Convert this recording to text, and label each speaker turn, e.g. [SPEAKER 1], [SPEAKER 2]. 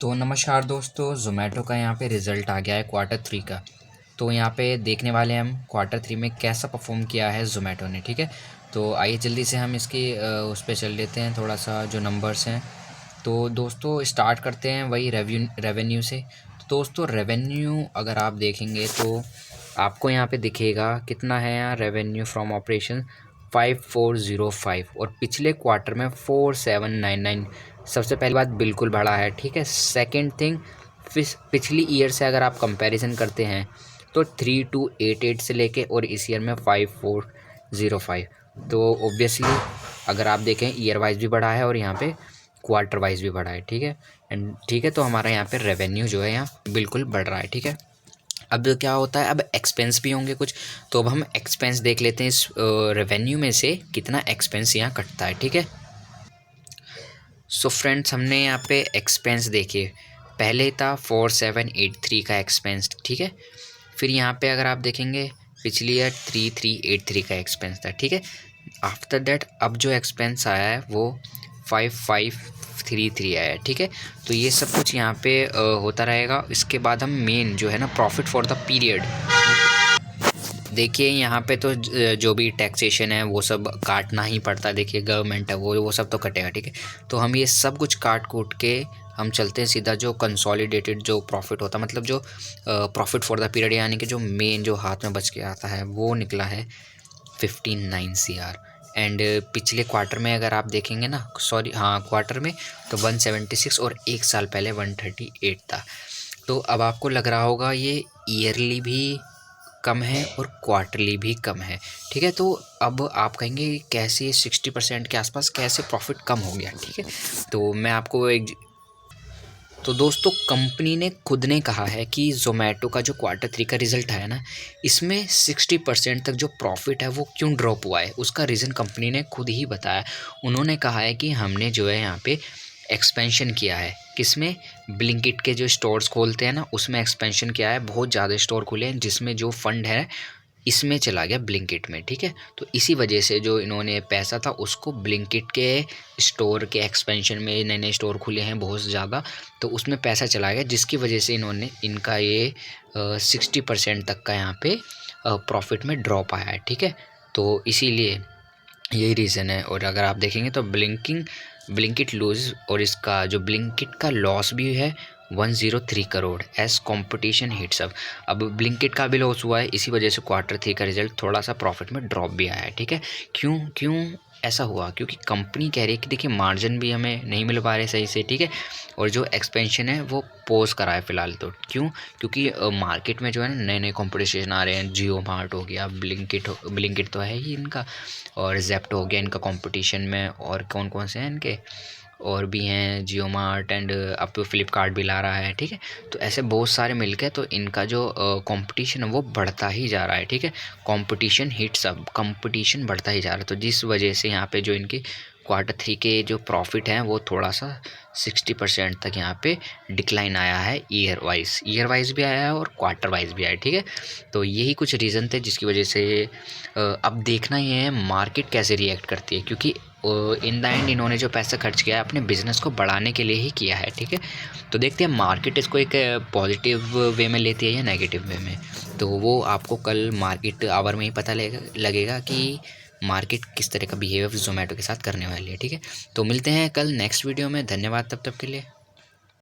[SPEAKER 1] तो नमस्कार दोस्तों, ज़ोमैटो का यहाँ पे रिज़ल्ट आ गया है क्वार्टर 3 का। तो यहाँ पे देखने वाले हैं हम क्वार्टर 3 में कैसा परफॉर्म किया है ज़ोमैटो ने। ठीक है, तो आइए जल्दी से हम इसकी उस पे चल लेते हैं, थोड़ा सा जो नंबर्स हैं। तो दोस्तों स्टार्ट करते हैं वही रेवेन्यू से। तो दोस्तों रेवेन्यू अगर आप देखेंगे तो आपको यहाँ पे दिखेगा कितना है। यहाँ रेवेन्यू फ्रॉम ऑपरेशन 5405 और पिछले क्वार्टर में 4799। सबसे पहली बात बिल्कुल बढ़ा है। ठीक है, सेकंड थिंग, पिछली ईयर से अगर आप कंपैरिजन करते हैं तो 3288 से लेके और इस ईयर में 5405। तो ऑब्वियसली अगर आप देखें ईयर वाइज भी बढ़ा है और यहाँ पे क्वार्टर वाइज भी बढ़ा है। ठीक है, एंड ठीक है, तो हमारा यहाँ पे रेवेन्यू जो है यहाँ बिल्कुल बढ़ रहा है। ठीक है, अब क्या होता है, अब एक्सपेंस भी होंगे कुछ, तो अब हम एक्सपेंस देख लेते हैं इस रेवेन्यू में से कितना एक्सपेंस यहाँ कटता है। ठीक है, सो फ्रेंड्स हमने यहाँ पे एक्सपेंस देखिए, पहले था 4783 का एक्सपेंस। ठीक है, फिर यहाँ पे अगर आप देखेंगे पिछली ईयर 3383 का एक्सपेंस था। ठीक है, आफ्टर दैट अब जो एक्सपेंस आया है वो 5533 आया है। ठीक है, तो ये सब कुछ यहाँ पे होता रहेगा। इसके बाद हम मेन जो है ना प्रॉफिट फॉर द पीरियड देखिए, यहाँ पे तो जो भी टैक्सेशन है वो सब काटना ही पड़ता। देखिए गवर्नमेंट है वो सब तो कटेगा। ठीक है, तो हम ये सब कुछ काट कूट के हम चलते हैं सीधा जो कंसोलिडेटेड जो प्रॉफिट होता है, मतलब जो प्रॉफिट फॉर द पीरियड, यानी कि जो मेन जो हाथ में बच के आता है वो निकला है 59 CR। एंड पिछले क्वार्टर में अगर आप देखेंगे ना, सॉरी हाँ क्वार्टर में, तो 176 और एक साल पहले 138 था। तो अब आपको लग रहा होगा ये ईयरली भी कम है और क्वार्टरली भी कम है। ठीक है, तो अब आप कहेंगे कैसे 60% के आसपास कैसे प्रॉफिट कम हो गया। ठीक है, तो मैं आपको एक, तो दोस्तों कंपनी ने खुद ने कहा है कि ज़ोमैटो का जो क्वार्टर 3 का रिज़ल्ट आया ना, इसमें 60% तक जो प्रॉफिट है वो क्यों ड्रॉप हुआ है, उसका रीज़न कंपनी ने खुद ही बताया। उन्होंने कहा है कि हमने जो है यहाँ पे एक्सपेंशन किया है, किसमें, ब्लिंकिट के जो स्टोर्स खोलते हैं ना उसमें एक्सपेंशन किया है। बहुत ज़्यादा स्टोर खुले हैं जिसमें जो फंड है इसमें चला गया ब्लिंकिट में। ठीक है, तो इसी वजह से जो इन्होंने पैसा था उसको ब्लिंकिट के स्टोर के एक्सपेंशन में, नए नए स्टोर खुले हैं बहुत ज़्यादा, तो उसमें पैसा चला गया, जिसकी वजह से इन्होंने इनका ये 60% तक का यहाँ पे प्रॉफिट में ड्रॉप आया है। ठीक है, तो इसीलिए यही रीज़न है। और अगर आप देखेंगे तो ब्लिंकिट लूज, और इसका जो ब्लिंकिट का लॉस भी है 103 crore as competition hits up. अब ब्लिंकिट का भी लॉस हुआ है, इसी वजह से क्वार्टर 3 का रिजल्ट थोड़ा सा प्रॉफिट में ड्रॉप भी आया है। ठीक है, क्यों क्यों ऐसा हुआ, क्योंकि कंपनी कह रही है कि देखिए मार्जिन भी हमें नहीं मिल पा रहे सही से। ठीक है, और जो एक्सपेंशन है वो पोज करा है फ़िलहाल। तो क्यों, क्योंकि मार्केट में जो है ना नए नए कॉम्पिटिशन आ रहे हैं। जियो मार्ट हो गया, ब्लिंकिट तो है ही इनका, और जेप्टो हो गया इनका कंपटीशन में, और कौन कौन से हैं इनके और भी हैं, जियो मार्ट, एंड अब तो फ्लिपकार्ट भी ला रहा है। ठीक है, तो ऐसे बहुत सारे मिलके तो इनका जो कंपटीशन है वो बढ़ता ही जा रहा है। ठीक है, कंपटीशन हिट्स अप, कंपटीशन बढ़ता ही जा रहा है। तो जिस वजह से यहाँ पे जो इनकी क्वार्टर 3 के जो प्रॉफिट हैं वो थोड़ा सा 60% तक यहाँ पे डिक्लाइन आया है। ईयर वाइज भी आया है और क्वार्टर वाइज भी आया है। ठीक है, तो यही कुछ रीज़न थे जिसकी वजह से अब देखना ही है मार्केट कैसे रिएक्ट करती है, क्योंकि इन द एंड इन्होंने जो पैसा खर्च किया है अपने बिज़नेस को बढ़ाने के लिए ही किया है। ठीक है, तो देखते हैं मार्केट इसको एक पॉजिटिव वे में लेती है या नेगेटिव वे में। तो वो आपको कल मार्केट आवर में ही पता लगेगा कि मार्केट किस तरह का बिहेवियर ज़ोमैटो के साथ करने वाली है। ठीक है, तो मिलते हैं कल नेक्स्ट वीडियो में। धन्यवाद तब तक के लिए।